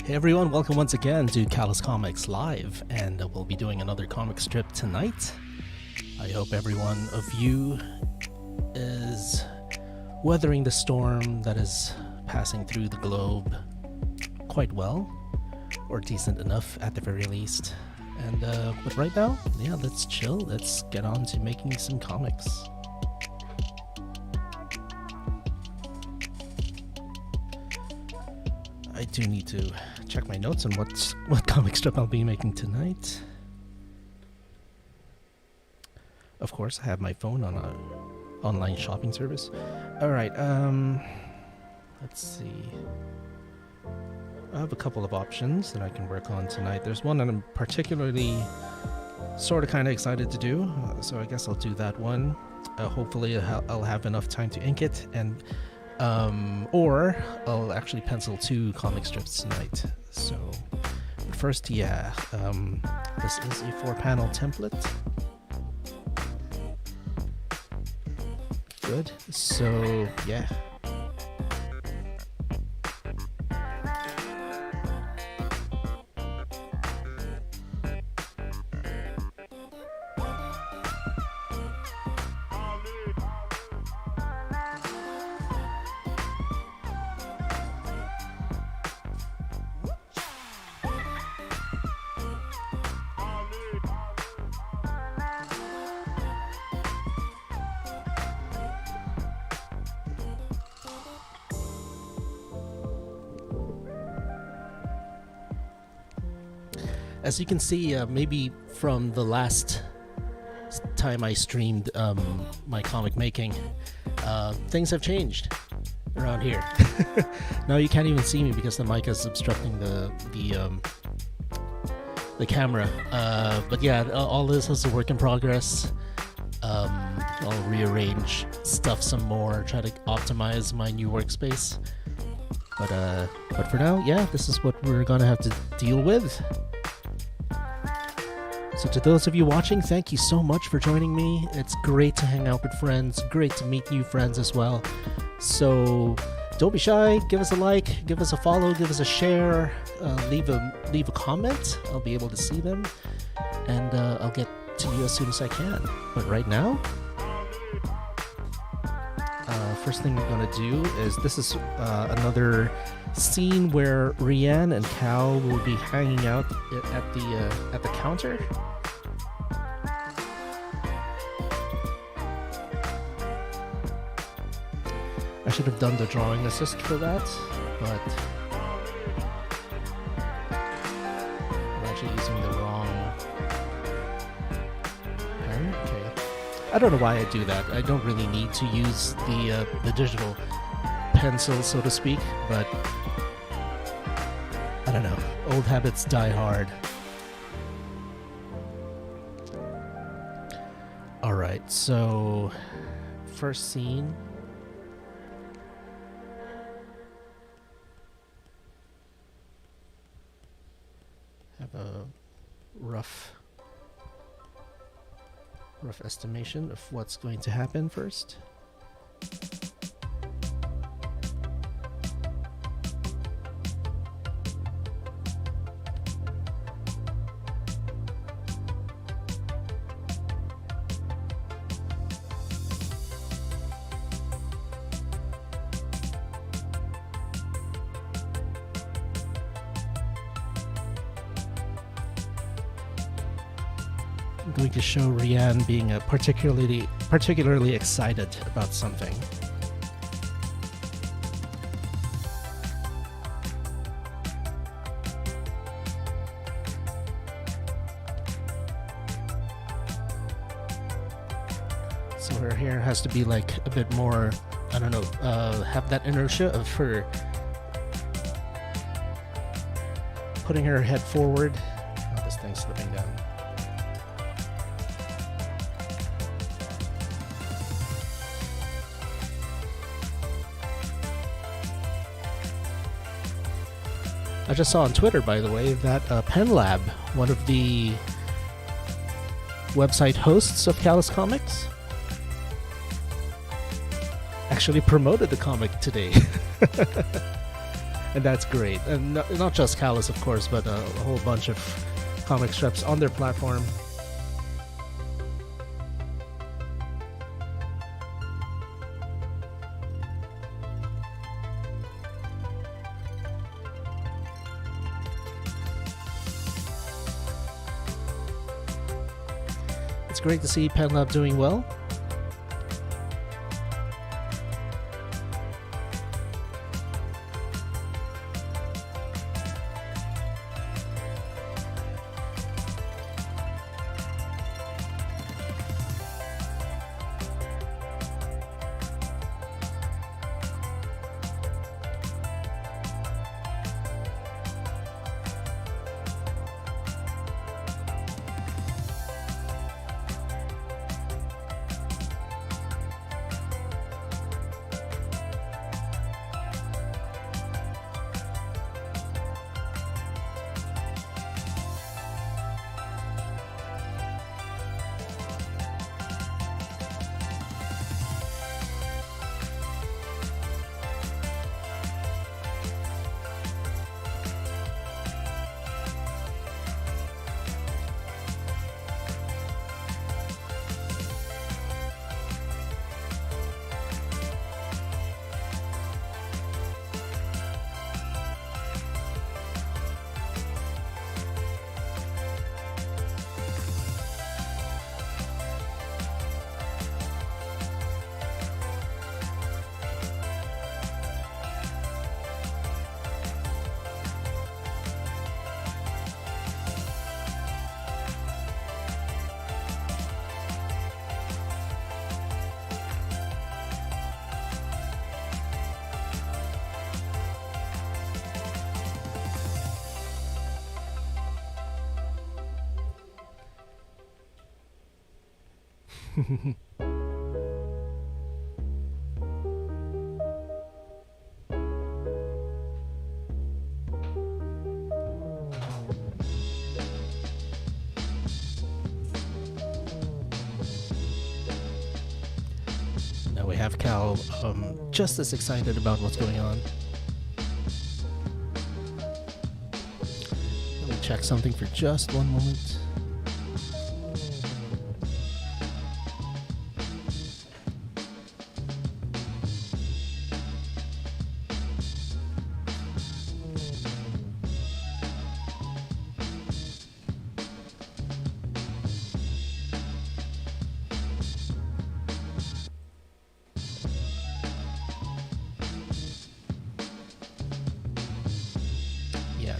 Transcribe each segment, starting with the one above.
Hey everyone, welcome once again to Callous Comics Live, and we'll be doing another comic strip tonight. I hope every one of you is weathering the storm that is passing through the globe quite well, or decent enough at the very least. And but right now, yeah, let's chill, let's get on to making some comics. I do need to check my notes on what comic strip I'll be making tonight. Of course, I have my phone on a online shopping service. Alright, let's see. I have a couple of options that I can work on tonight. There's one that I'm particularly sort of kind of excited to do, so I guess I'll do that one. Hopefully I'll have enough time to ink it, and or I'll actually pencil 2 comic strips tonight. So, but first, yeah, this is a 4-panel template. Good. So, yeah. As you can see, maybe from the last time I streamed my comic making, things have changed around here. Now you can't even see me because the mic is obstructing the camera. But yeah, all this is a work in progress. I'll rearrange stuff some more, try to optimize my new workspace. But for now, yeah, this is what we're gonna have to deal with. So to those of you watching, thank you so much for joining me. It's great to hang out with friends, great to meet new friends as well. So don't be shy, give us a like, give us a follow, give us a share, leave a comment. I'll be able to see them, and I'll get to you as soon as I can. But right now, first thing we're gonna do is, this is another scene where Rianne and Cal will be hanging out at the counter. I should have done the drawing assist for that, but I'm actually using the wrong pen. Okay, I don't know why I do that. I don't really need to use the digital pencil, so to speak, but I don't know. Old habits die hard. Alright, so first scene. Have a rough estimation of what's going to happen first. I'm going to show Rianne being particularly excited about something. So her hair has to be like a bit more, I don't know, have that inertia of her putting her head forward. Oh, this thing's slipping down. I just saw on Twitter, by the way, that Pen Lab, one of the website hosts of Callous Comics, actually promoted the comic today. And that's great. And not just Callous, of course, but a whole bunch of comic strips on their platform. It's great to see PenLab doing well. Now we have Cal just as excited about what's going on. Let me check something for just one moment.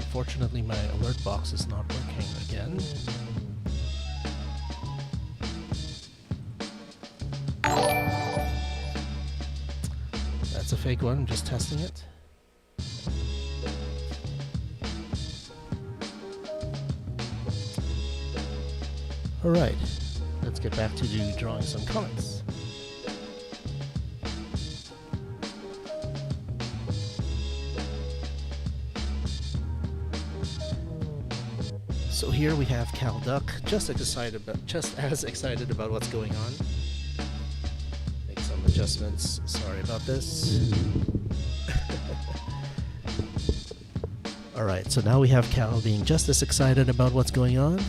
Unfortunately, my alert box is not working again. That's a fake one, I'm just testing it. Alright, let's get back to drawing some comics. So here we have Cal Duck, just as excited about what's going on. Make some adjustments. Sorry about this. All right, so now we have Cal being just as excited about what's going on.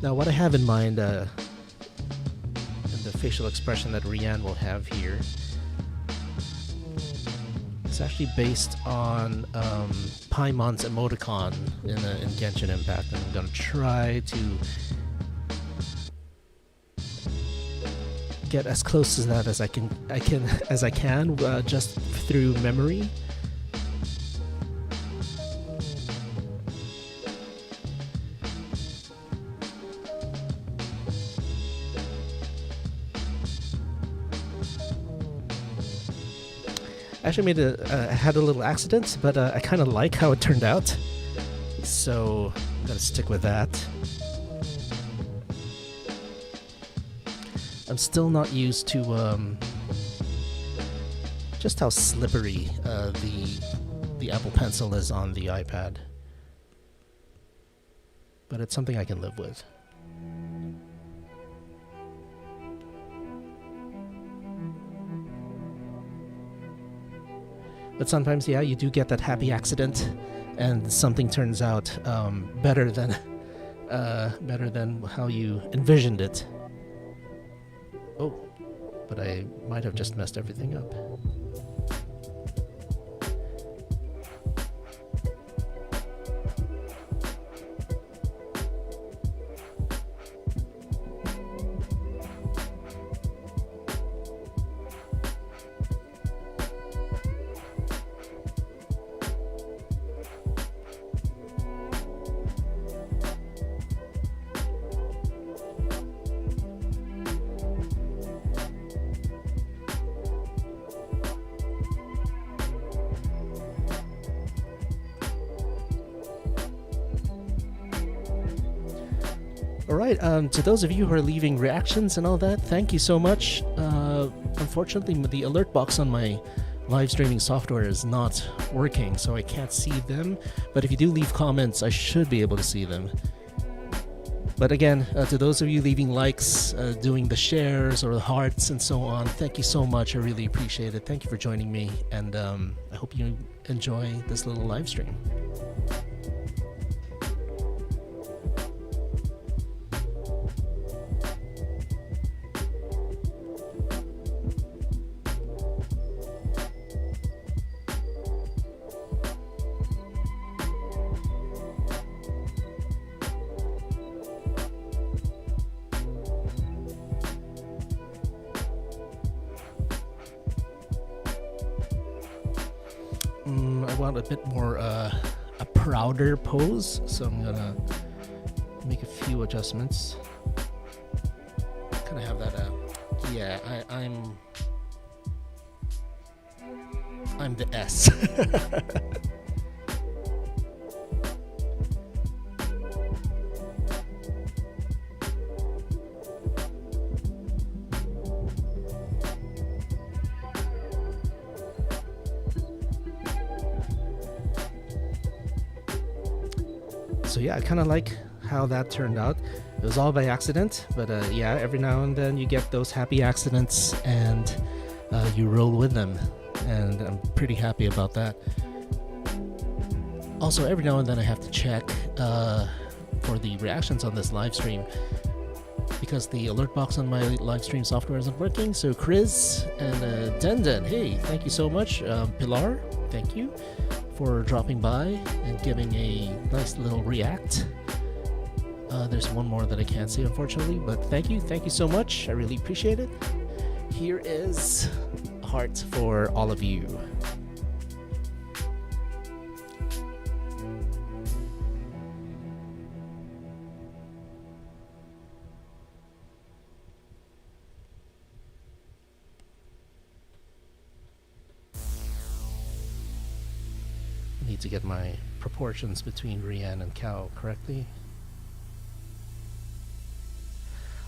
Now, what I have in mind, and the facial expression that Rianne will have here, it's actually based on Paimon's emoticon in Genshin Impact, and I'm gonna try to get as close to that as I can, just through memory. Actually had a little accident, but I kind of like how it turned out, so I'm gonna stick with that. I'm still not used to just how slippery the Apple Pencil is on the iPad, but it's something I can live with. But sometimes, yeah, you do get that happy accident, and something turns out better than how you envisioned it. Oh, but I might have just messed everything up. Alright, to those of you who are leaving reactions and all that, thank you so much. Unfortunately, the alert box on my live streaming software is not working, so I can't see them. But if you do leave comments, I should be able to see them. But again, to those of you leaving likes, doing the shares or the hearts and so on, thank you so much. I really appreciate it. Thank you for joining me, and I hope you enjoy this little live stream. I want a bit more a prouder pose, so I'm gonna make a few adjustments. Kind of have that. Yeah, I'm the S. So yeah, I kind of like how that turned out. It was all by accident, but yeah, every now and then you get those happy accidents and you roll with them, and I'm pretty happy about that. Also, every now and then I have to check for the reactions on this live stream, because the alert box on my live stream software isn't working. So Chris and Denden, hey, thank you so much. Pilar, thank you for dropping by and giving a nice little react. There's one more that I can't see, unfortunately, but thank you so much. I really appreciate it. Here is a heart for all of you. Need to get my proportions between Rian and Cow correctly.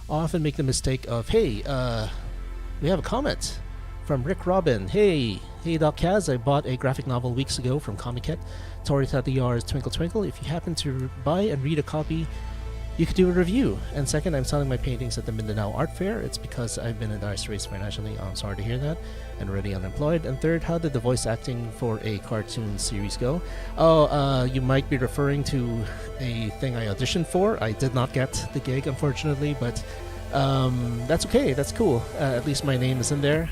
I often make the mistake of, hey, we have a comment from Rick Robin. Hey, Doc Kaz, I bought a graphic novel weeks ago from Comiket, Torita Diyar's Twinkle Twinkle. If you happen to buy and read a copy, you could do a review. And second, I'm selling my paintings at the Mindanao Art Fair. It's because I've been in dire straits financially. I'm sorry to hear that, and already unemployed. And third, how did the voice acting for a cartoon series go? Oh, you might be referring to a thing I auditioned for. I did not get the gig, unfortunately, but that's okay. That's cool. At least my name is in there.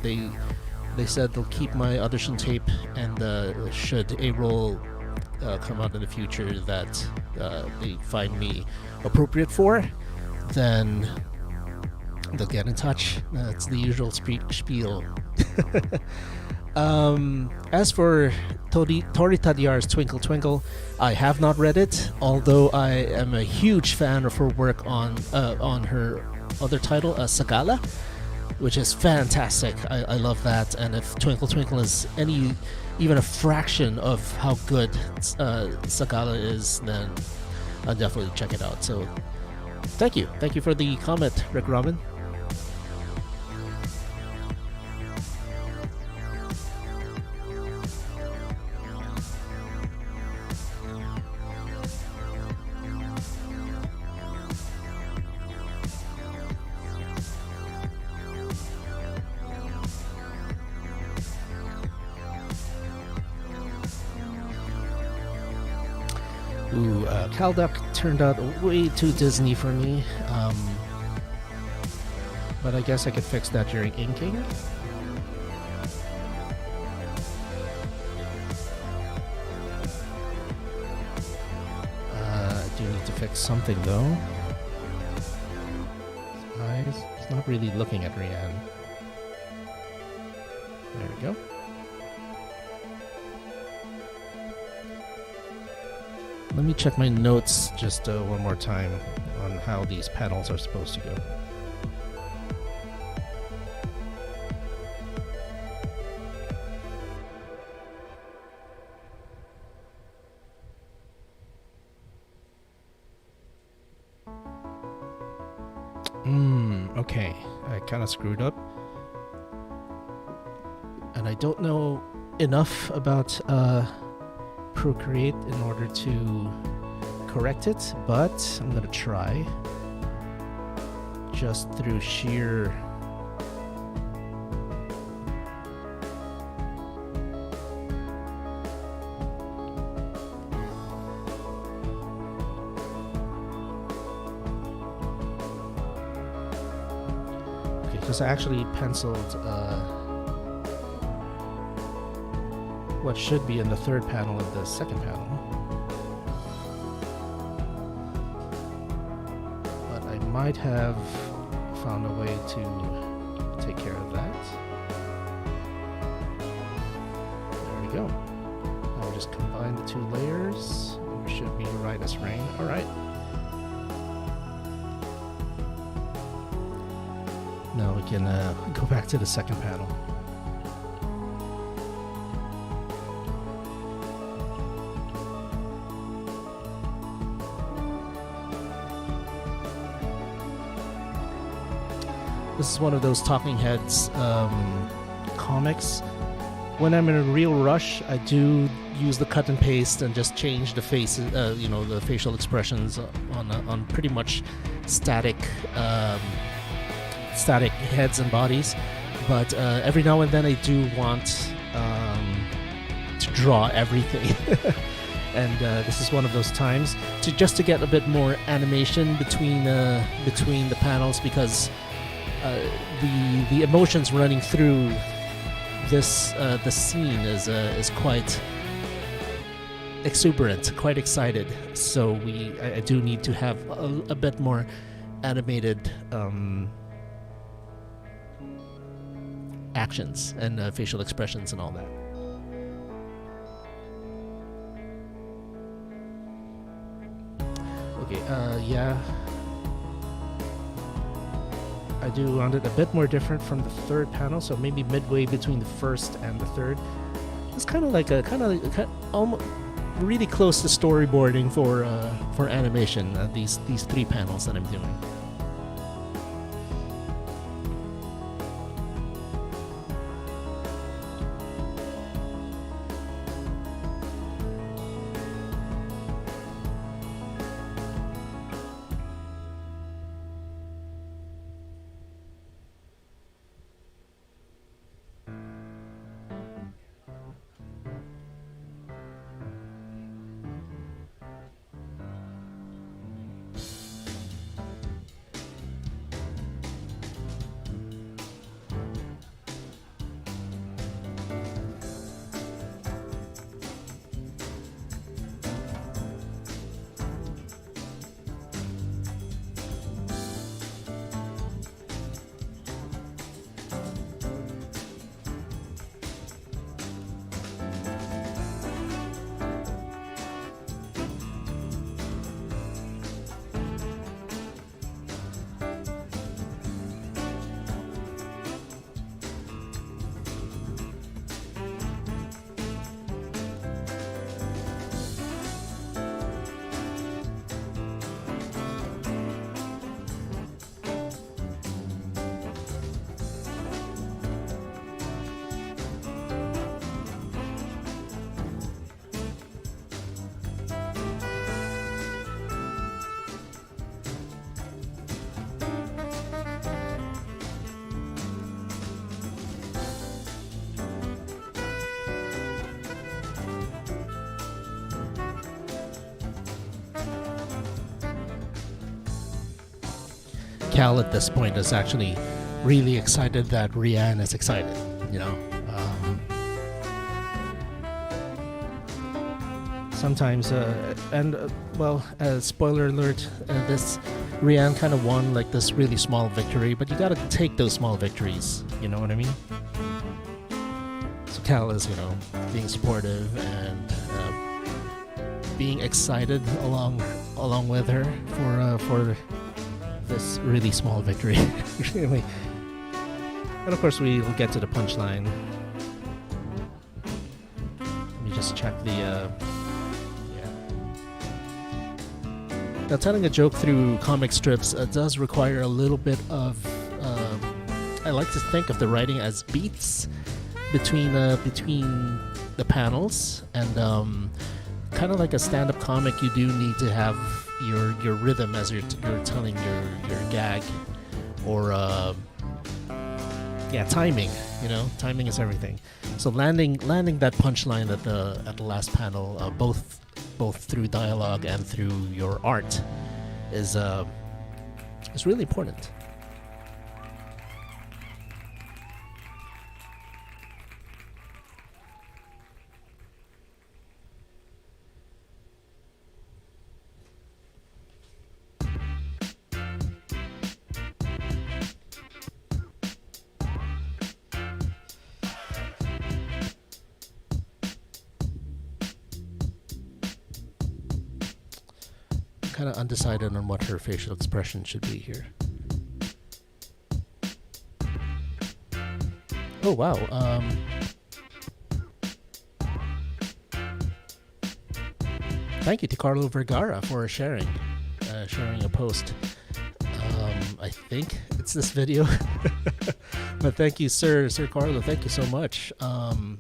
They said they'll keep my audition tape, and should a role come out in the future that they find me appropriate for, then they'll get in touch. It's the usual spiel. As for Torita Diyar's Twinkle Twinkle, I have not read it, although I am a huge fan of her work on her other title, Sagala, which is fantastic. I love that, and if Twinkle Twinkle is even a fraction of how good Sagala is, then I'll definitely check it out. So thank you for the comment, Rick Robin. Ooh, Calduck turned out way too Disney for me. But I guess I could fix that during inking. I do need to fix something though. His eyes. He's not really looking at Rianne. There we go. Let me check my notes just one more time on how these panels are supposed to go. Okay. I kind of screwed up. And I don't know enough about Procreate in order to correct it, but I'm gonna try just through sheer okay, because I actually penciled what should be in the third panel of the second panel. But I might have found a way to take care of that. There we go. Now we just combine the two layers. And we should be right as rain. Alright. Now we can go back to the second panel. This is one of those Talking Heads comics. When I'm in a real rush, I do use the cut and paste and just change the faces, the facial expressions on pretty much static heads and bodies. But every now and then, I do want to draw everything. And this is one of those times to get a bit more animation between the panels, because the emotions running through this the scene is quite exuberant, quite excited. So I do need to have a bit more animated actions and facial expressions and all that. Okay, yeah. I do want it a bit more different from the third panel, so maybe midway between the first and the third. It's kind of like almost really close to storyboarding for animation. These three panels that I'm doing. Cal at this point is actually really excited that Rian is excited, you know. Sometimes, spoiler alert, this Rian kind of won like this really small victory, but you gotta take those small victories, you know what I mean? So Cal is, you know, being supportive and being excited along with her for this really small victory. Really. And of course we will get to the punchline. Let me just check the Now, telling a joke through comic strips does require a little bit of. I like to think of the writing as beats between the panels, and kind of like a stand-up comic, you do need to have your rhythm as you're telling your gag, or timing. You know, timing is everything. So landing that punchline at the last panel, both through dialogue and through your art, is really important. Kind of undecided on what her facial expression should be here. Oh wow. Thank you to Carlo Vergara for sharing a post. I think it's this video. But thank you, Sir Carlo. Thank you so much. Carlo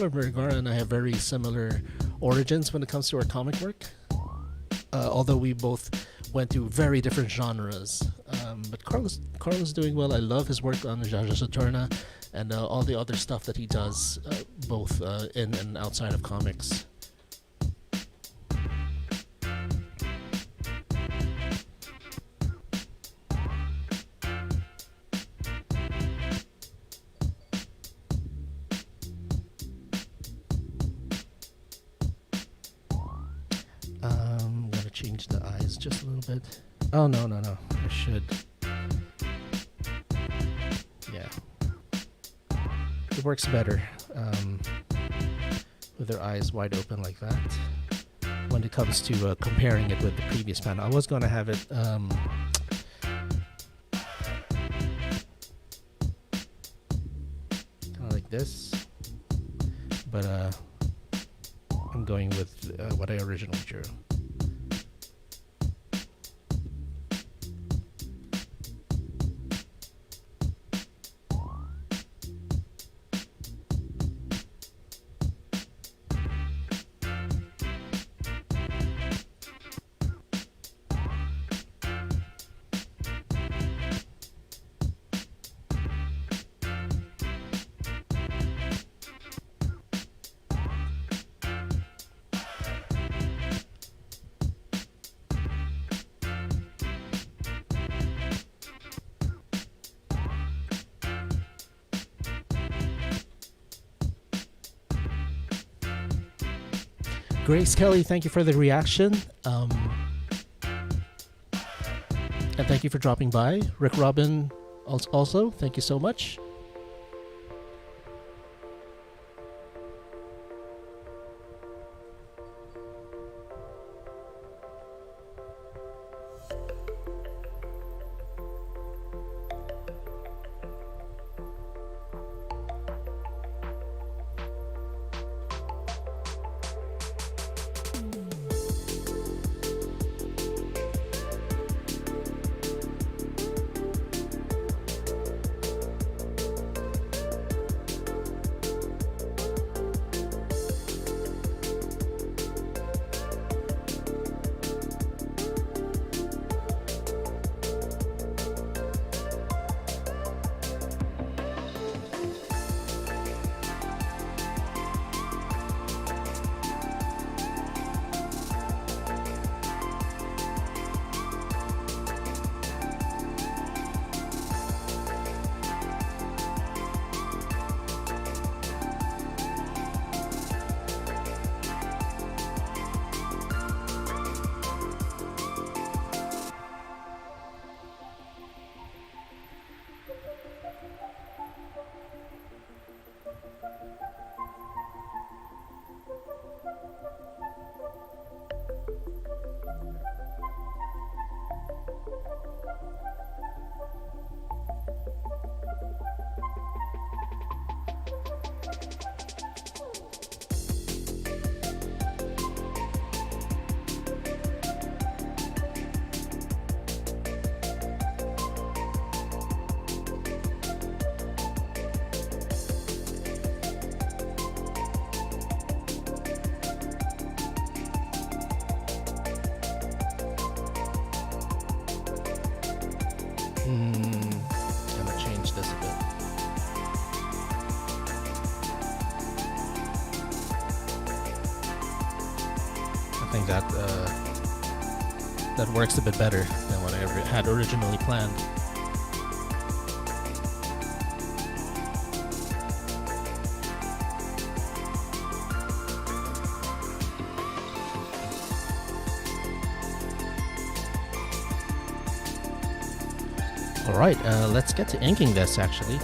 Vergara and I have very similar origins when it comes to our comic work. Although we both went to very different genres. But Carlos doing well. I love his work on Jaja Saturna and all the other stuff that he does, both in and outside of comics. Change the eyes just a little bit. Oh, no. I should. Yeah. It works better with their eyes wide open like that when it comes to comparing it with the previous panel. I was going to have it kind of like this, but I'm going with what I originally drew. Grace Kelly, thank you for the reaction. And thank you for dropping by. Rick Robin also, thank you so much. Gonna change this a bit. I think that works a bit better than what I had originally planned. Alright, let's get to inking this actually.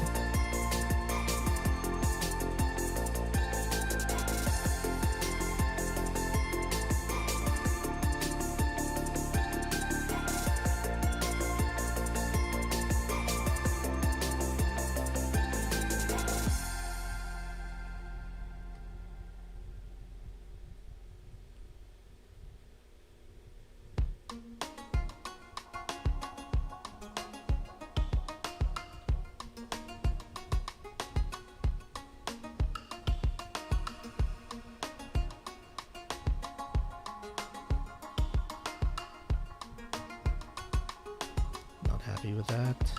Happy with that.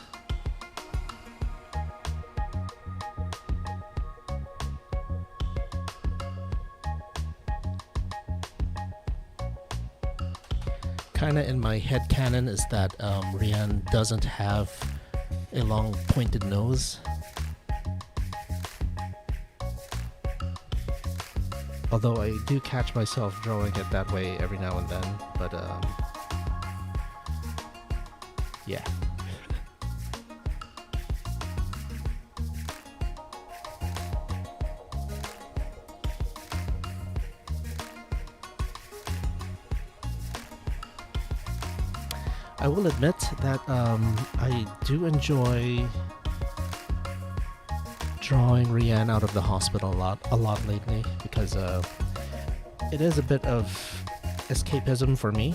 Kinda in my head canon is that Rian doesn't have a long pointed nose. Although I do catch myself drawing it that way every now and then, but yeah. I will admit that I do enjoy drawing Rian out of the hospital a lot lately because it is a bit of escapism for me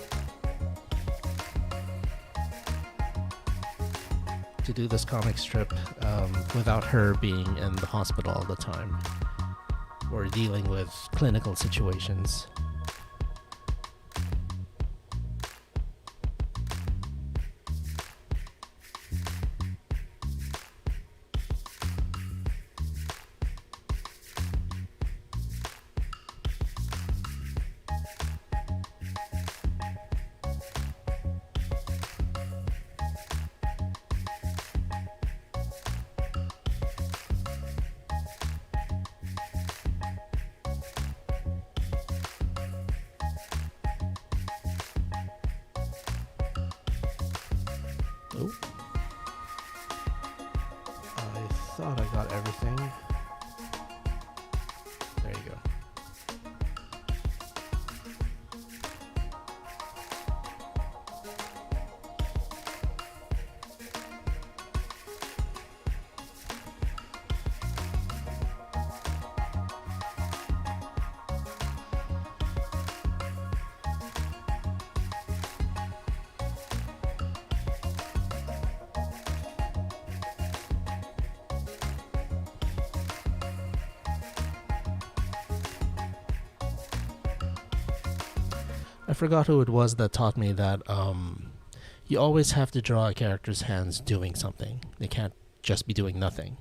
to do this comic strip without her being in the hospital all the time or dealing with clinical situations. Oh. I thought I got everything. There you go. I forgot who it was that taught me that you always have to draw a character's hands doing something. They can't just be doing nothing.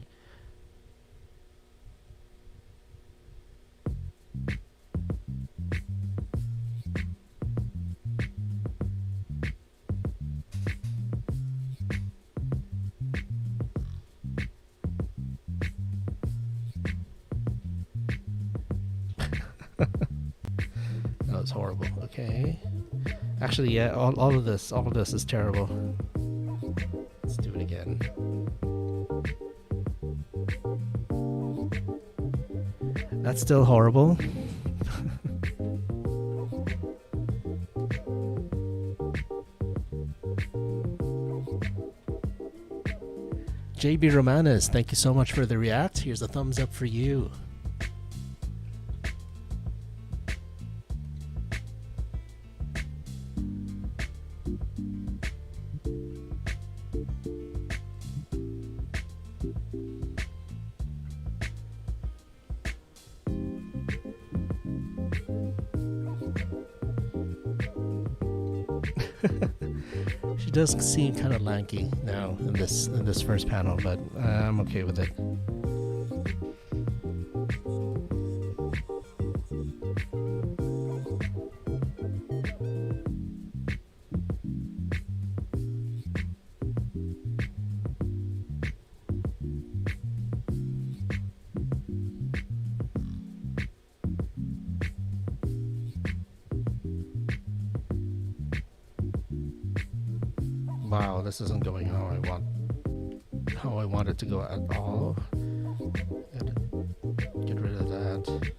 That was horrible. Okay. Actually, yeah, all of this is terrible. Let's do it again. That's still horrible. JB Romanes, thank you so much for the react. Here's a thumbs up for you. She does seem kind of lanky now in this first panel, but I'm okay with it. Wow, this isn't going how I want it to go at all. Get rid of that.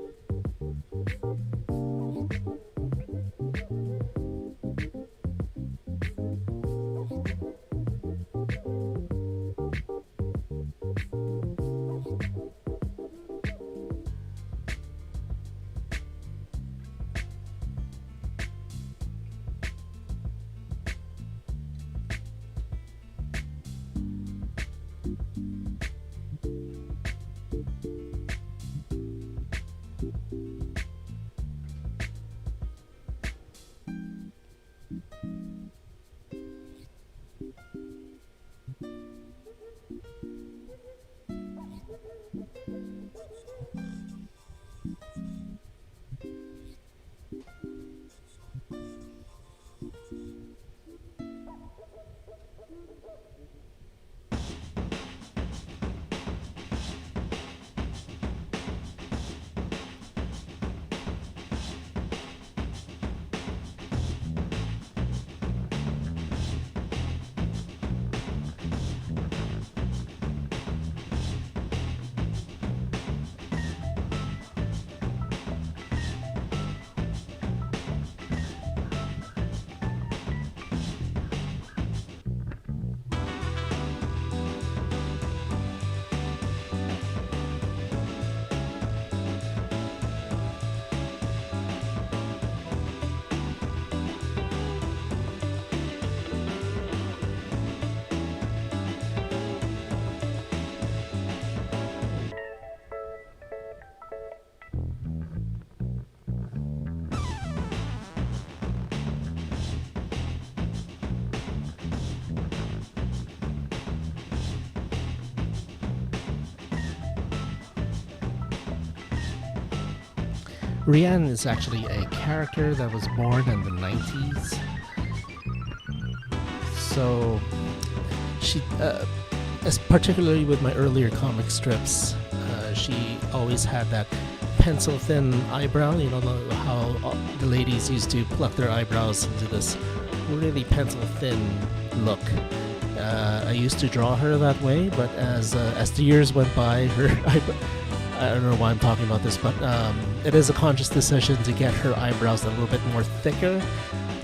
Rianne is actually a character that was born in the 90s. So she, particularly with my earlier comic strips, she always had that pencil thin eyebrow. You know how the ladies used to pluck their eyebrows into this really pencil thin look. I used to draw her that way, but as the years went by, I don't know why I'm talking about this, but it is a conscious decision to get her eyebrows a little bit more thicker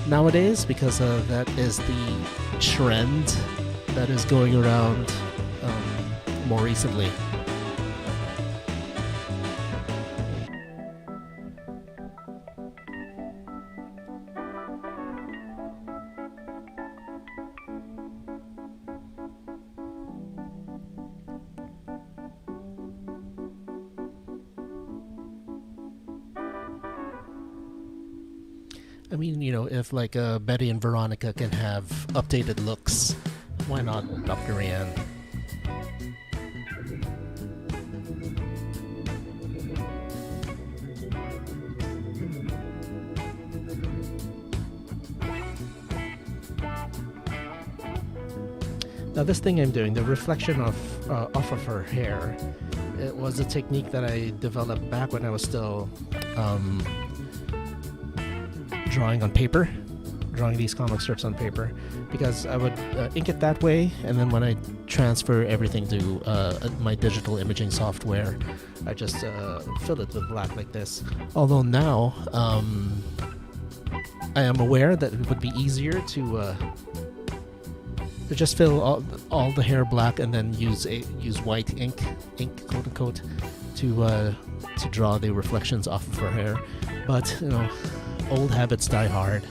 nowadays, because that is the trend that is going around more recently. I mean, you know, if like Betty and Veronica can have updated looks, why not Dr. Rianne? Now this thing I'm doing, the reflection off of her hair, it was a technique that I developed back when I was still drawing on paper, drawing these comic strips on paper, because I would ink it that way, and then when I transfer everything to my digital imaging software, I just fill it with black like this. Although now I am aware that it would be easier to just fill all the hair black and then use white ink quote unquote to draw the reflections off of her hair. But you know, old habits die hard.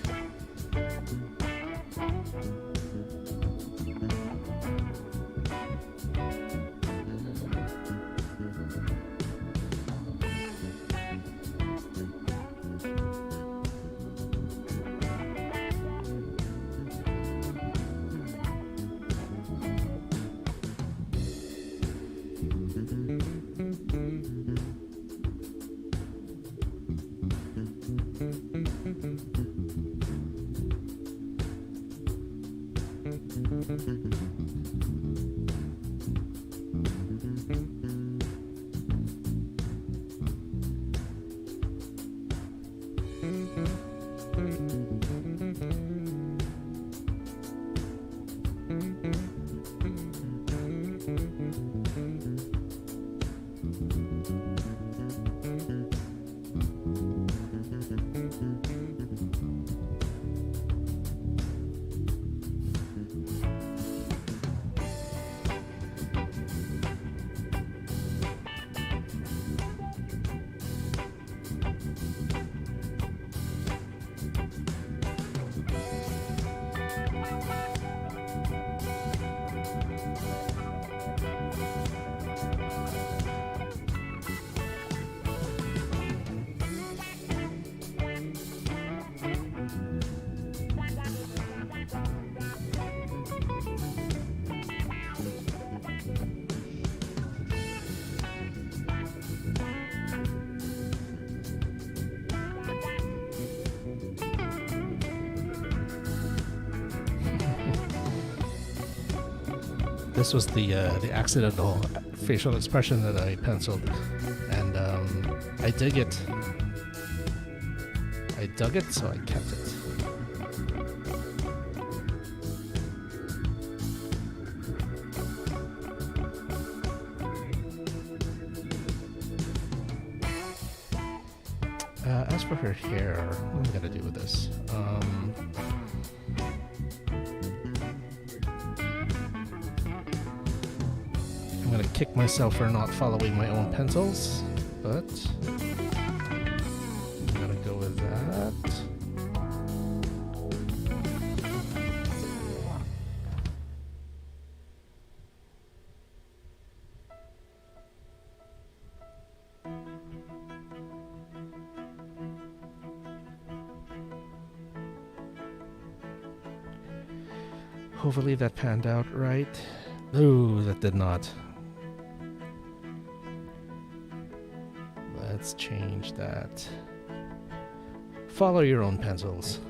This was the accidental facial expression that I penciled, and I dig it. I dug it, so I kept it. As for her hair, what am I gonna do with this? I'm gonna kick myself for not following my own pencils, but I'm gonna go with that. Hopefully that panned out right. Ooh, that did not. Let's change that. Follow your own pencils.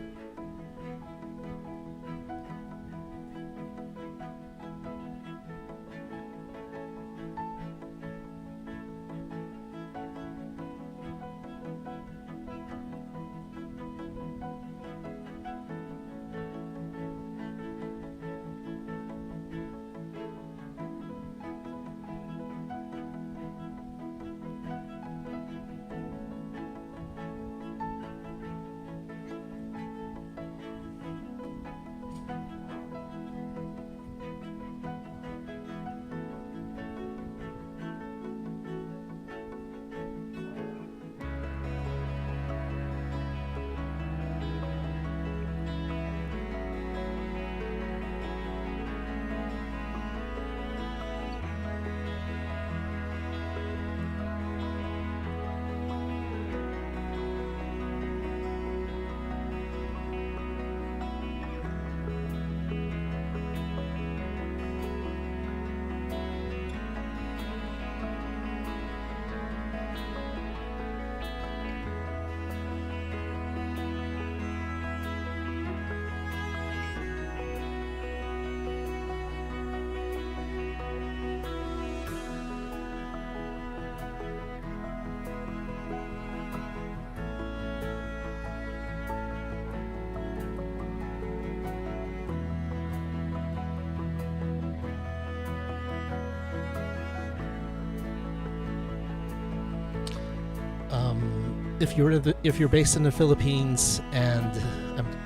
If you're based in the Philippines, and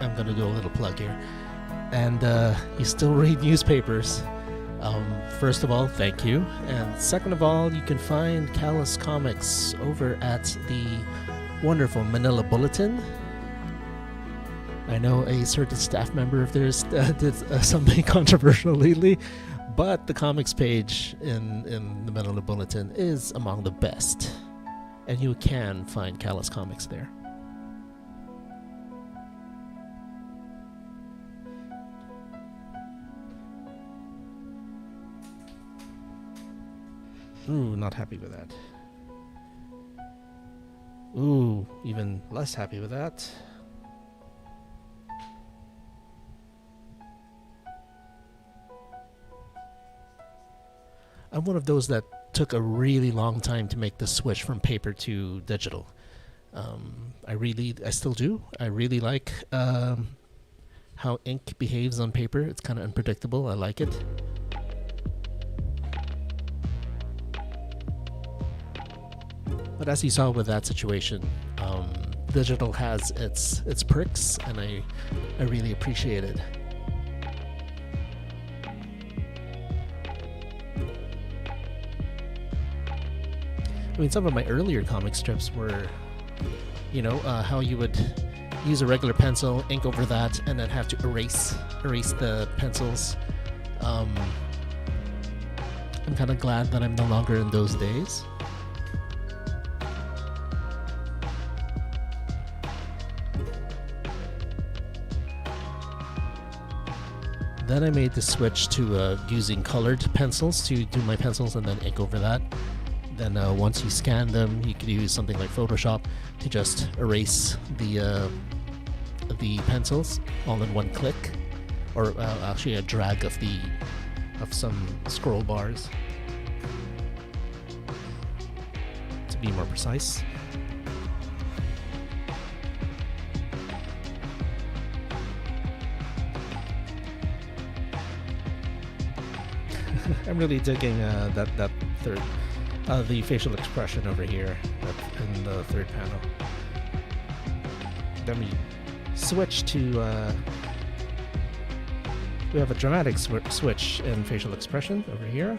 I'm gonna do a little plug here, and you still read newspapers, first of all, thank you, and second of all, you can find Callous comics over at the wonderful Manila Bulletin. I know a certain staff member of theirs did something controversial lately, but the comics page in the Manila Bulletin is among the best. And you can find Callous comics there. Ooh, not happy with that. Ooh, even less happy with that. I'm one of those that took a really long time to make the switch from paper to digital. I still do. I really like how ink behaves on paper. It's kind of unpredictable. I like it. But as you saw with that situation, digital has its perks, and I really appreciate it. I mean, some of my earlier comic strips were, how you would use a regular pencil, ink over that, and then have to erase the pencils. I'm kind of glad that I'm no longer in those days. Then I made the switch to using colored pencils to do my pencils and then ink over that. Then once you scan them, you could use something like Photoshop to just erase the pencils all in one click, or actually a drag of some scroll bars to be more precise. I'm really digging that third, the facial expression over here in the third panel. Then we switch to, we have a dramatic switch in facial expression over here.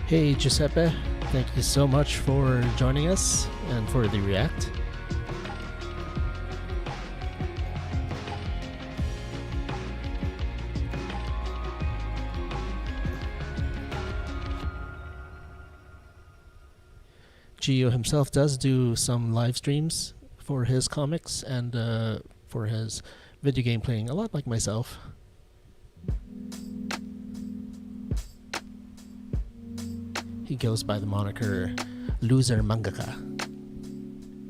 Hey Giuseppe, thank you so much for joining us and for the react. Gio himself does do some live streams for his comics and for his video game playing, a lot like myself. He goes by the moniker Loser Mangaka.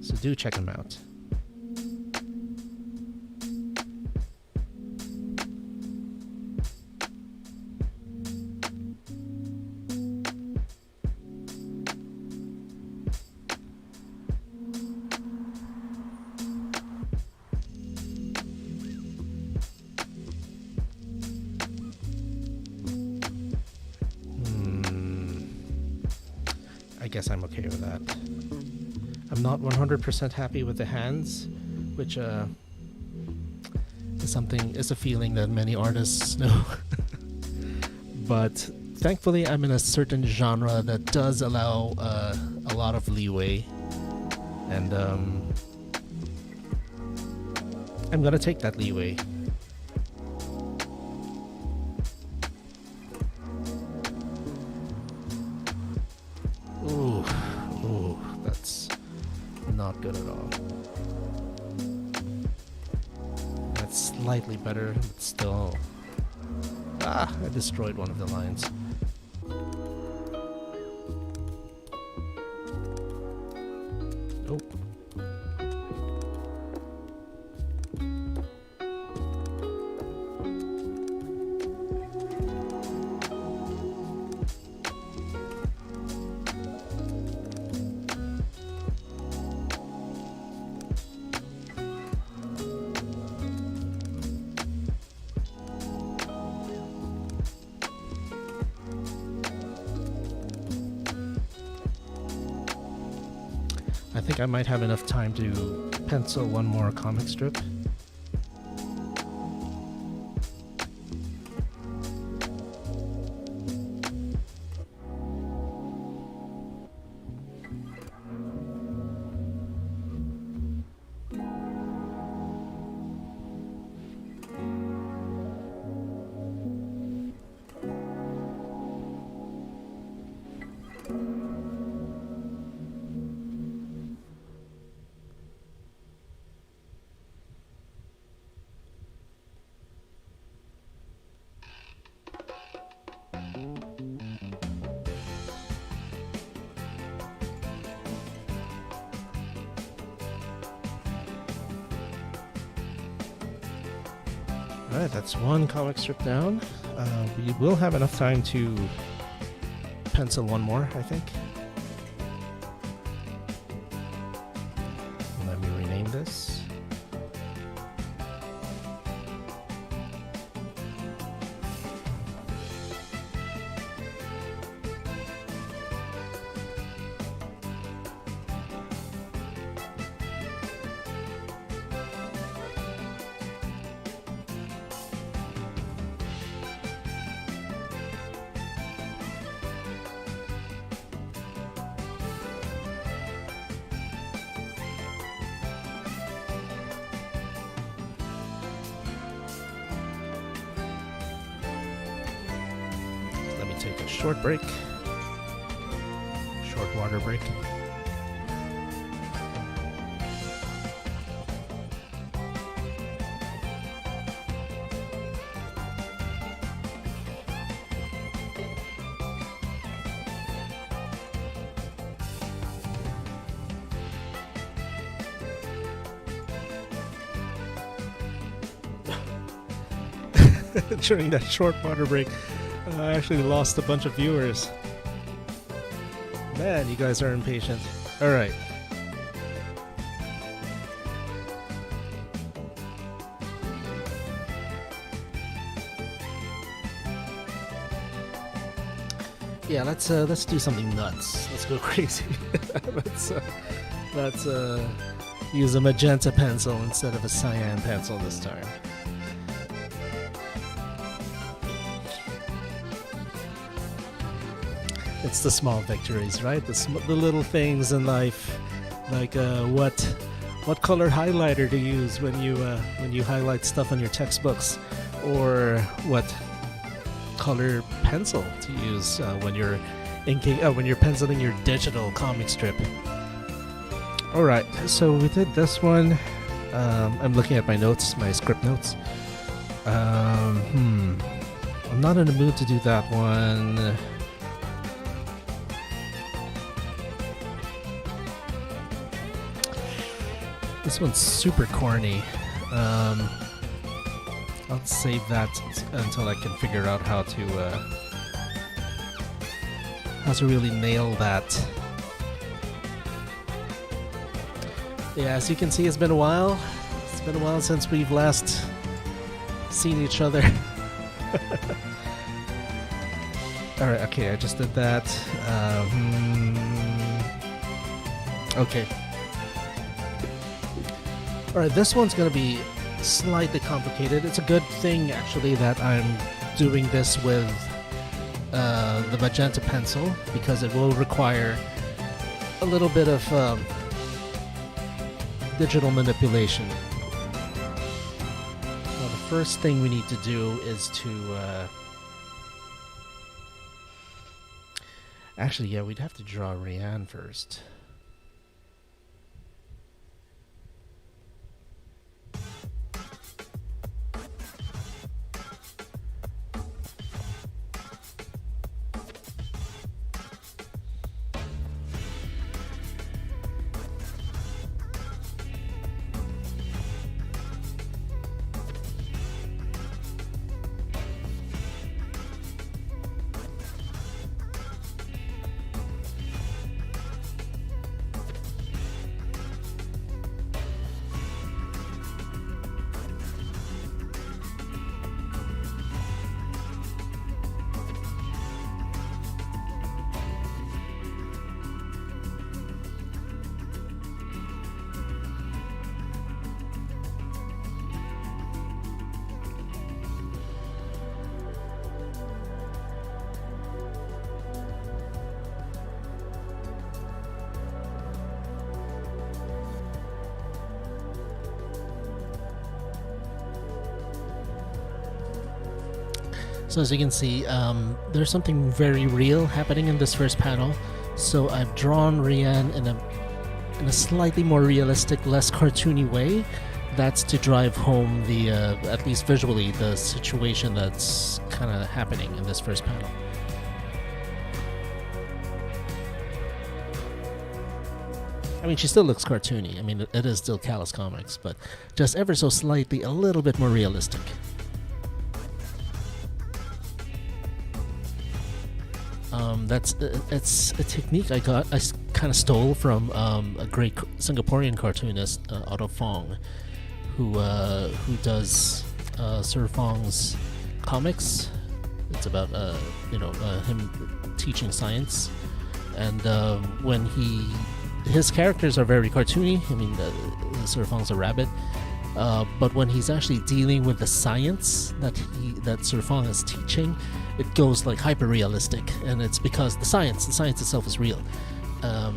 So do check him out. I guess I'm okay with that. I'm not 100% happy with the hands, which is a feeling that many artists know. But thankfully, I'm in a certain genre that does allow a lot of leeway, and I'm gonna take that leeway. Ooh, that's not good at all. That's slightly better, but still... I destroyed one of the lines. Oh. think I might have enough time to pencil one more comic strip. Alright, that's one comic strip down. We will have enough time to pencil one more, I think. Let me rename this. Take a short break, short water break. During that short water break, I actually lost a bunch of viewers. Man, you guys are impatient. Alright. Yeah, let's do something nuts. Let's go crazy. let's use a magenta pencil instead of a cyan pencil this time. It's the small victories, right? The little things in life, like what color highlighter to use when you highlight stuff on your textbooks, or what color pencil to use when you're inking, when you're penciling your digital comic strip. All right, so we did this one. I'm looking at my notes, my script notes. I'm not in the mood to do that one. This one's super corny. I'll save that until I can figure out how to really nail that. Yeah, as you can see, it's been a while. It's been a while since we've last seen each other. Alright, okay, I just did that. Okay. Alright, this one's going to be slightly complicated. It's a good thing, actually, that I'm doing this with the magenta pencil, because it will require a little bit of digital manipulation. Now, the first thing we need to do is to... Actually, yeah, we'd have to draw Rianne first. So as you can see, there's something very real happening in this first panel. So I've drawn Rian in a slightly more realistic, less cartoony way. That's to drive home the, at least visually, the situation that's kind of happening in this first panel. I mean, she still looks cartoony. I mean, it is still Callous Comics, but just ever so slightly a little bit more realistic. It's a technique I kind of stole from a great Singaporean cartoonist, Otto Fong, who does Sir Fong's comics. It's about him teaching science, and when his characters are very cartoony. I mean, Sir Fong's a rabbit, but when he's actually dealing with the science that Sir Fong is teaching, it goes like hyper realistic, and it's because the science itself is real. I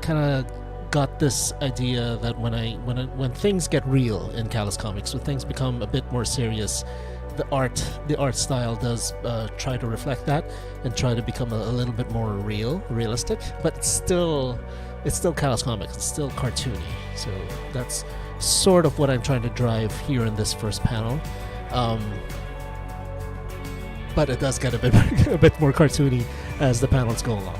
kind of got this idea that when things get real in Callous Comics, when things become a bit more serious, the art style does try to reflect that and try to become a little bit more realistic, but it's still Callous Comics, it's still cartoony. So that's sort of what I'm trying to drive here in this first panel. But it does get a bit more cartoony as the panels go along.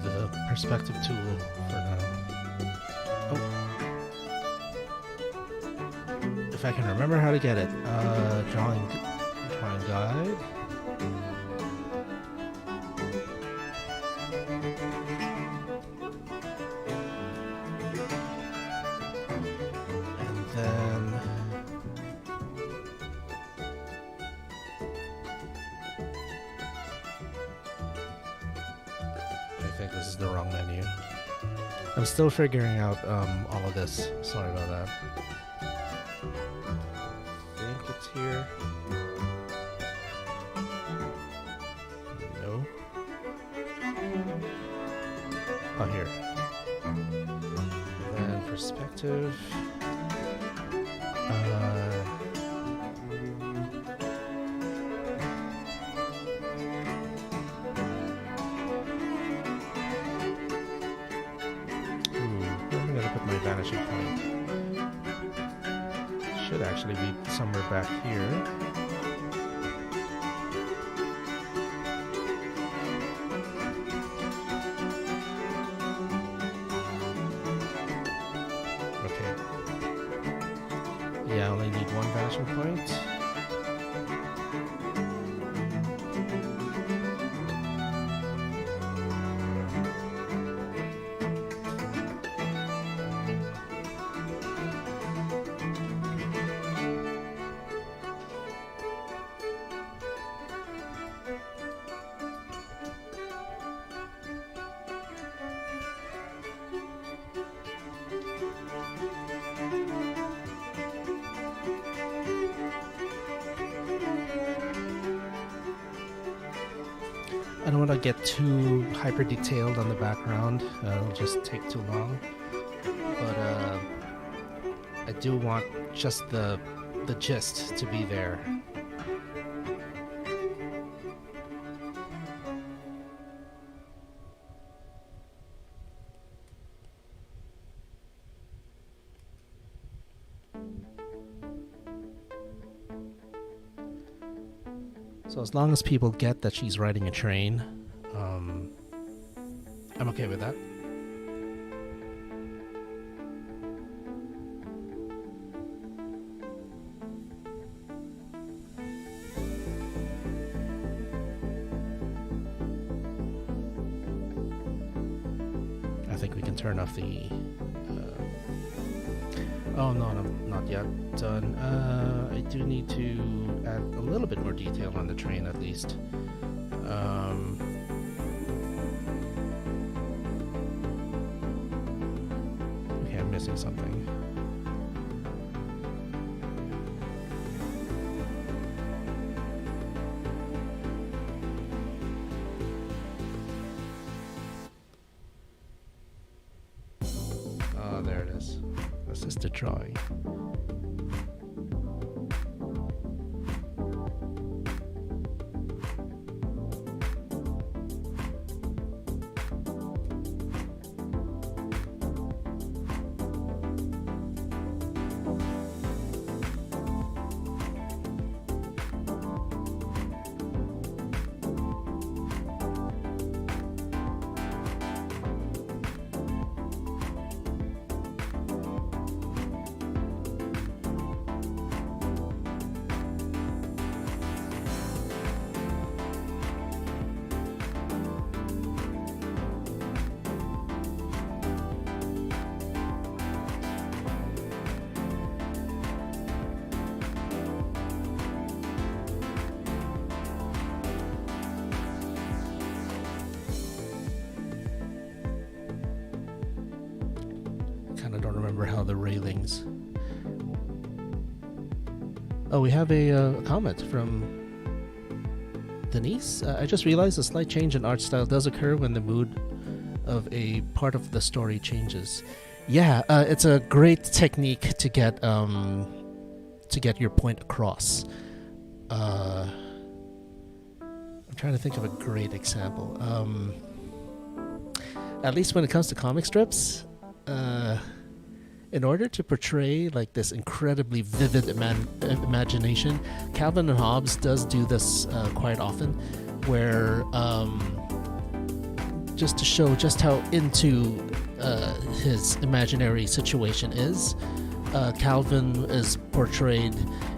the perspective tool for now. Oh. If I can remember how to get it. Drawing guide. And then I think this is the wrong menu. I'm still figuring out all of this. Sorry about that. I think it's here. No. Oh, here. And then perspective. Vanishing point should actually be somewhere back here. Okay. Yeah, I only need one vanishing point. I don't want to get too hyper detailed on the background. It'll just take too long. But I do want just the gist to be there. So as long as people get that she's riding a train, I'm okay with that. I think we can turn off the... oh no, not yet done. I do need to add a little bit more detail on the train at least. Okay, I'm missing something. Oh, there it is. Assisted drawing. I don't remember how the railings... Oh, we have a comment from Denise. I just realized a slight change in art style does occur when the mood of a part of the story changes. Yeah, it's a great technique to get your point across. I'm trying to think of a great example. At least when it comes to comic strips, in order to portray like this incredibly vivid imagination, Calvin and Hobbes does do this quite often, where just to show just how into his imaginary situation is. Calvin is portrayed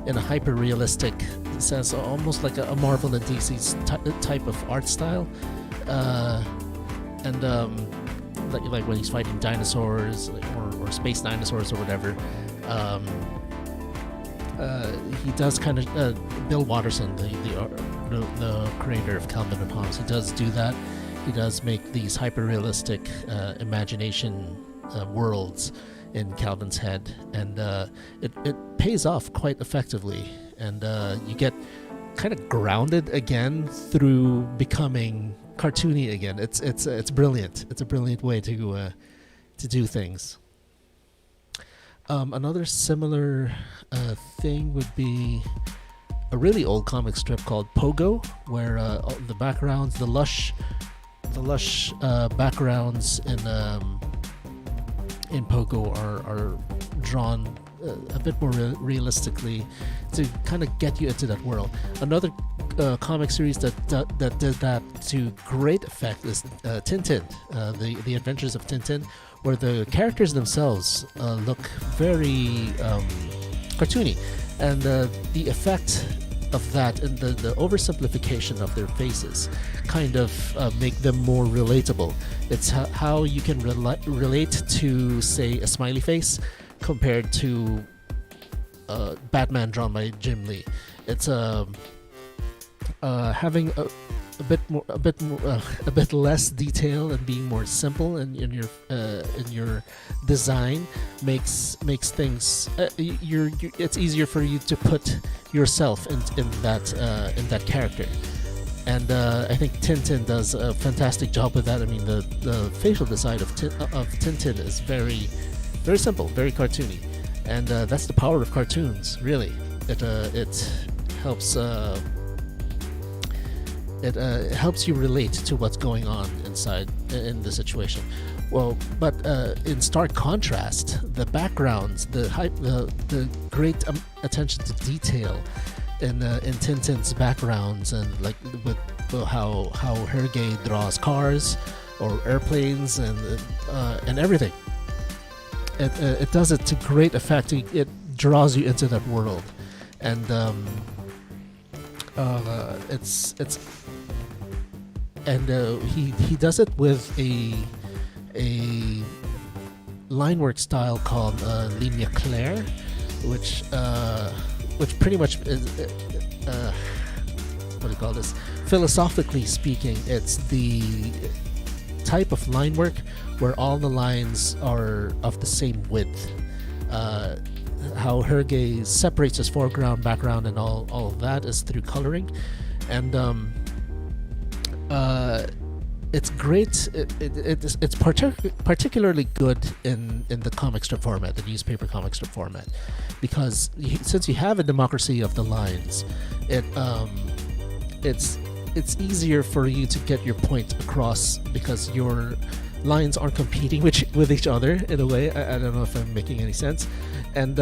in a hyper-realistic sense, almost like a Marvel and DC's type of art style, and like when he's fighting dinosaurs or space dinosaurs or whatever. He does kind of Bill Watterson, the creator of Calvin and Hobbes. He does do that. He does make these hyper-realistic imagination worlds in Calvin's head, and it pays off quite effectively. And you get kind of grounded again through becoming cartoony again. It's brilliant. It's a brilliant way to do things. Another similar thing would be a really old comic strip called Pogo, where the backgrounds, the lush backgrounds in Pogo are drawn a bit more realistically to kind of get you into that world. Another comic series that did that to great effect is Tintin, the Adventures of Tintin, where the characters themselves look very cartoony, and the effect of that and the oversimplification of their faces kind of make them more relatable. It's how you can relate to, say, a smiley face compared to Batman drawn by Jim Lee. It's having a bit less detail and being more simple in your design makes things it's easier for you to put yourself in that character. And I think Tintin does a fantastic job with that. I mean, the facial design of Tintin is very, very simple, very cartoony, and that's the power of cartoons. Really, it helps. It helps you relate to what's going on inside in the situation. Well, but in stark contrast, the backgrounds, the great attention to detail in Tintin's backgrounds, and like with how Hergé draws cars or airplanes and everything. It does it to great effect. It draws you into that world, and he does it with a line work style called ligne claire, which pretty much is what do you call this? Philosophically speaking, it's the type of line work where all the lines are of the same width. How Hergé separates his foreground, background, and all of that is through coloring, and it's great. It's particularly good in the comic strip format, the newspaper comic strip format, because since you have a democracy of the lines, it's easier for you to get your point across because your lines aren't competing with each other in a way. I don't know if I'm making any sense, and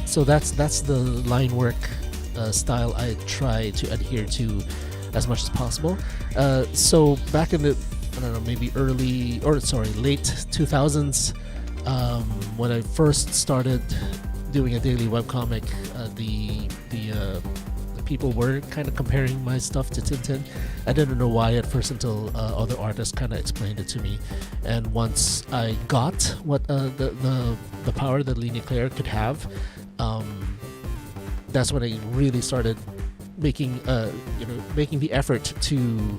so that's the line work style I try to adhere to as much as possible. So back in the maybe late 2000s, when I first started doing a daily webcomic, the people were kind of comparing my stuff to Tintin. I didn't know why at first until other artists kind of explained it to me. And once I got what the power that ligne claire could have, that's when I really started making the effort to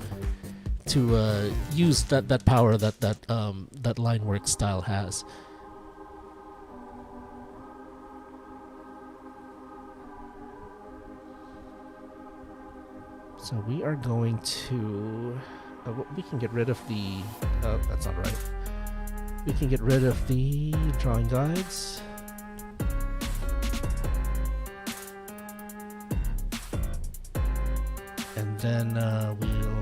use that power that line work style has. So we are going to we can get rid of the that's not right. We can get rid of the drawing guides. And then we'll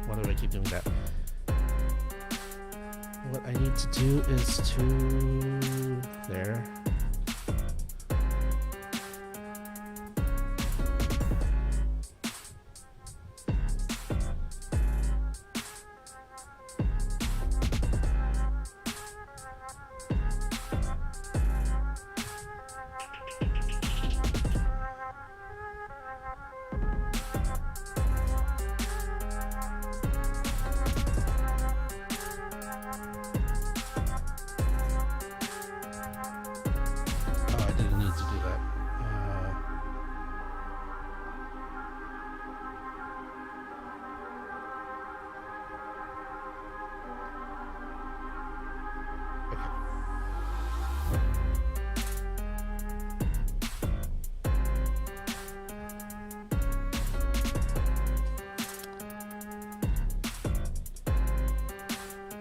why do I keep doing that? What I need to do is to there.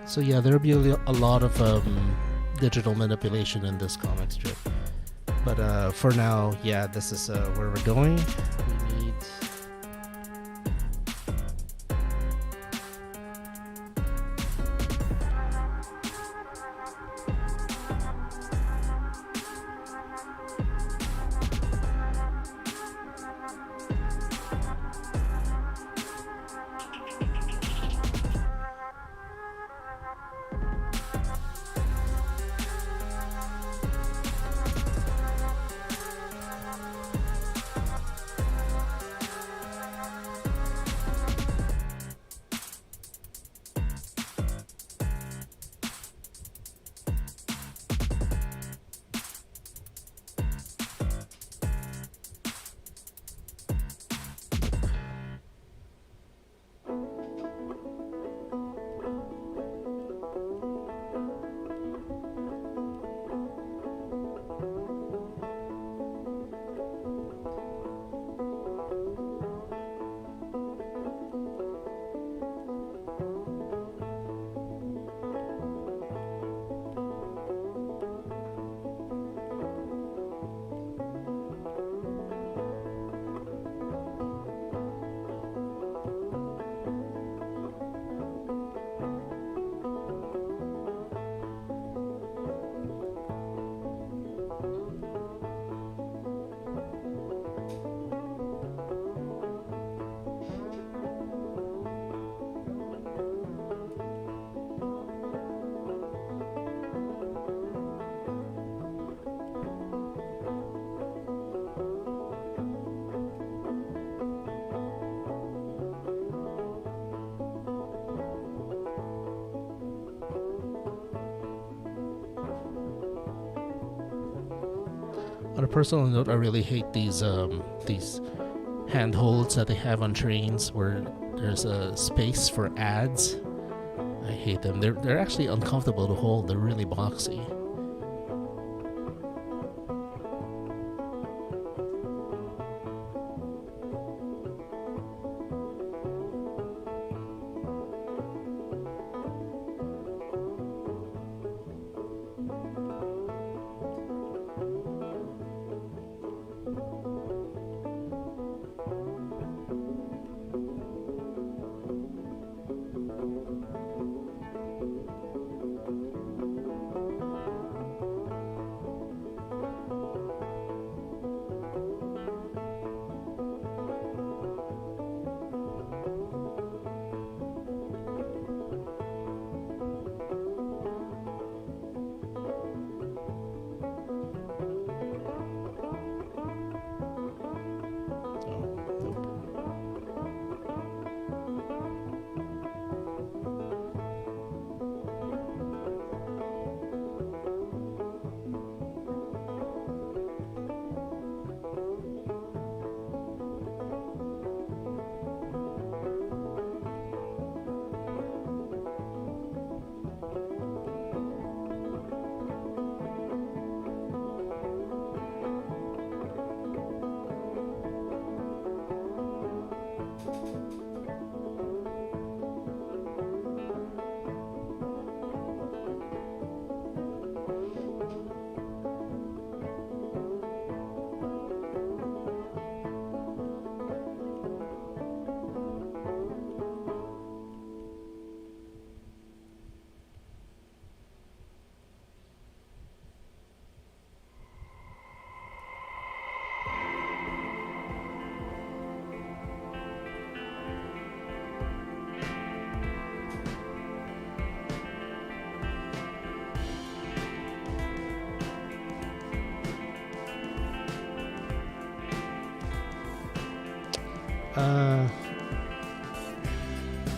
So yeah, there'll be a lot of digital manipulation in this comic strip. But for now, yeah, this is where we're going. We need... On a personal note, I really hate these handholds that they have on trains where there's a space for ads. I hate them. They're actually uncomfortable to hold. They're really boxy.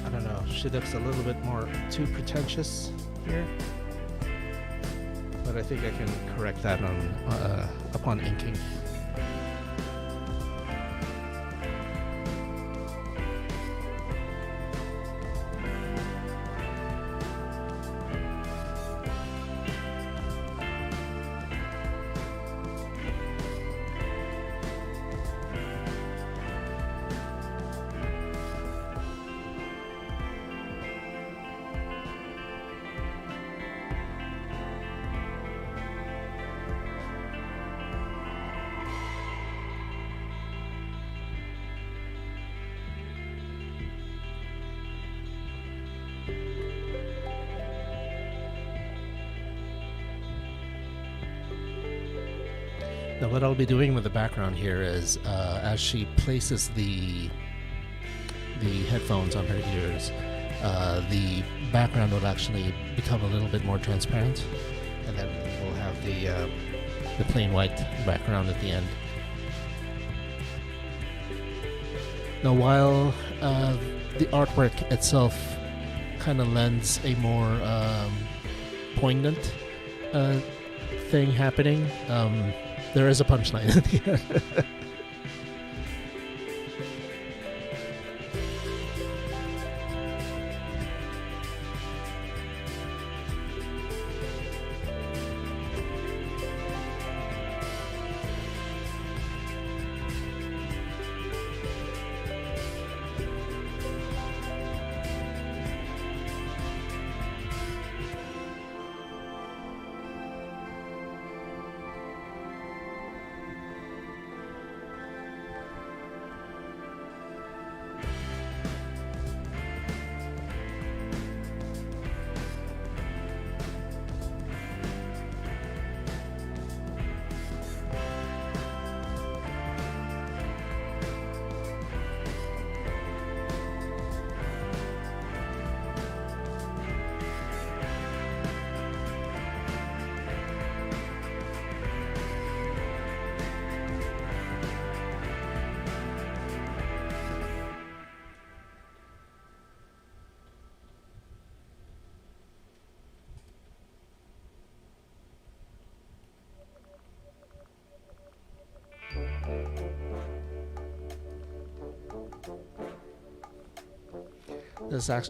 I don't know. She looks a little bit more too pretentious here, but I think I can correct that on upon inking. Now, what I'll be doing with the background here is, as she places the headphones on her ears, the background will actually become a little bit more transparent, and then we'll have the plain white background at the end. Now, while the artwork itself kind of lends a more poignant thing happening, there is a punchline at the end.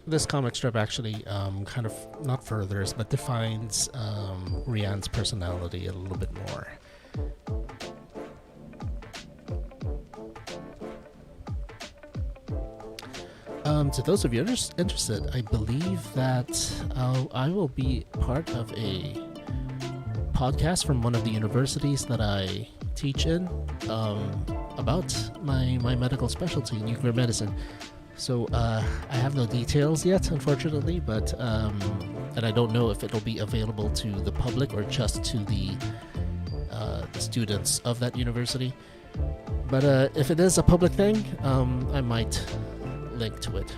This comic strip actually kind of not furthers but defines Rian's personality a little bit more. To those of you interested, I believe that I will be part of a podcast from one of the universities that I teach in about my medical specialty, nuclear medicine. So I have no details yet, unfortunately, but and I don't know if it'll be available to the public or just to the students of that university. But if it is a public thing, I might link to it.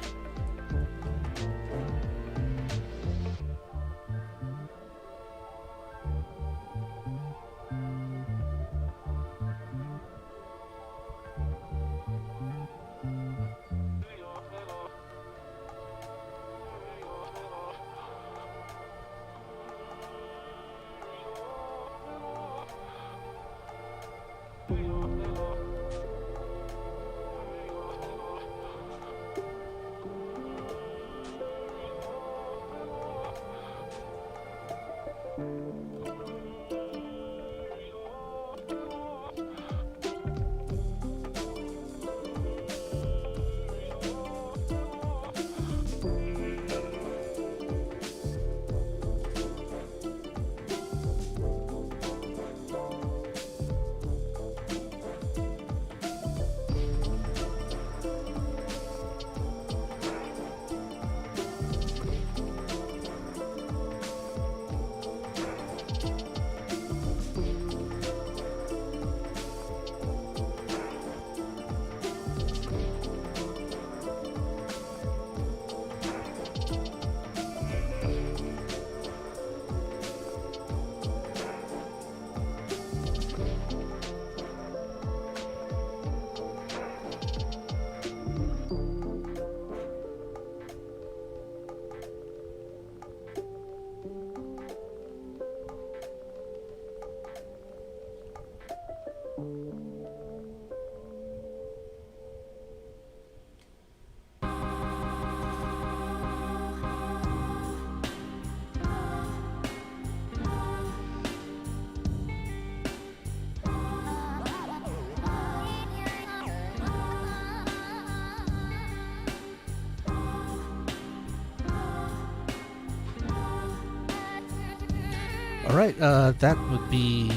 Alright, that would be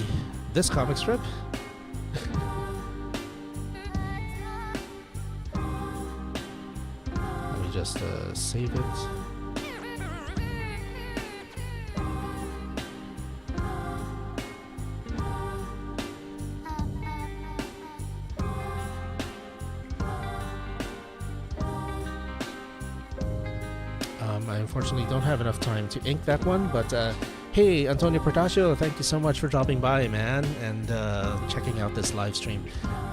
this comic strip. Let me just save it. I unfortunately don't have enough time to ink that one, but hey, Antonio Portacio, thank you so much for dropping by, man, and checking out this live stream.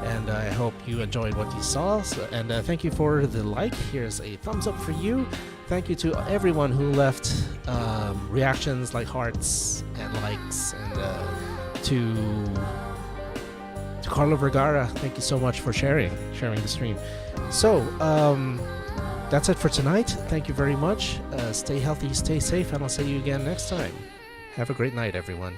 And I hope you enjoyed what you saw. And thank you for the like. Here's a thumbs up for you. Thank you to everyone who left reactions like hearts and likes, and to Carlo Vergara, thank you so much for sharing the stream. So that's it for tonight. Thank you very much. Stay healthy, stay safe, and I'll see you again next time. Have a great night, everyone.